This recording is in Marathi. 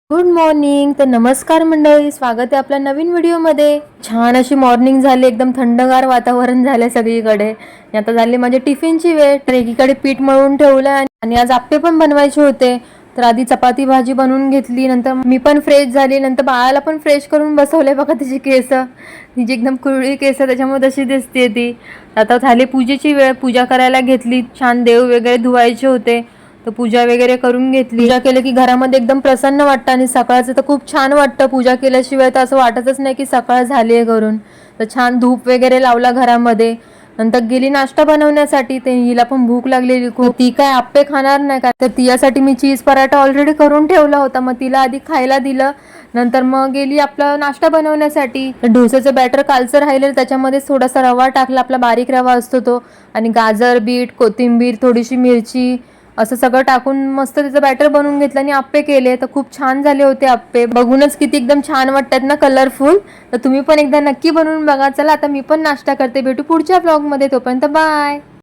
Good morning. तर नमस्कार मंडळी, स्वागत आहे आपल्या नवीन व्हिडिओमध्ये. छान अशी मॉर्निंग झाली, एकदम थंडगार वातावरण झालं सगळीकडे. आता झाली माझी टिफिनची वेळ. तर एकीकडे पीठ मळून ठेवलं आणि आज आप्पे पण बनवायचे होते. तर आधी चपाती भाजी बनवून घेतली, नंतर मी पण फ्रेश झाली, नंतर बाळाला पण फ्रेश करून बसवले. बघा तिची केस, तिची एकदम कुरळी केस, त्याच्यामुळे तशी दिसते ती. आता झाली पूजेची वेळ, पूजा करायला घेतली. छान देव वगैरे धुवायचे होते, तर पूजा वगैरे करून घेतली. पूजा केली की घरामध्ये एकदम प्रसन्न वाटतं आणि सकाळचं तर खूप छान वाटतं. पूजा केल्याशिवाय तर असं वाटतच नाही की सकाळ झाली आहे करून. तर छान धूप वगैरे लावला घरामध्ये. नंतर गेली नाश्ता बनवण्यासाठी. ते हिला पण भूक लागलेली खूप. ती काय आप्पे खाणार नाही का, तर तिच्यासाठी मी चीज पराठा ऑलरेडी करून ठेवला होता, मग तिला आधी खायला दिलं. नंतर मग गेली आपला नाश्ता बनवण्यासाठी. डोस्याचं बॅटर कालचं राहिलेलं, त्याच्यामध्ये थोडासा रवा टाकला, आपला बारीक रवा असतो तो, आणि गाजर, बीट, कोथिंबीर, थोडीशी मिरची, असं सगळं टाकून मस्त त्याचं बॅटर बनवून घेतलं आणि आप्पे केले. तर खूप छान झाले होते आप्पे. बघूनच किती एकदम छान वाटतात ना, कलरफुल. तर तुम्ही पण एकदा नक्की बनवून बघा. चला आता मी पण नाश्ता करते, भेटू पुढच्या ब्लॉगमध्ये. तोपर्यंत बाय.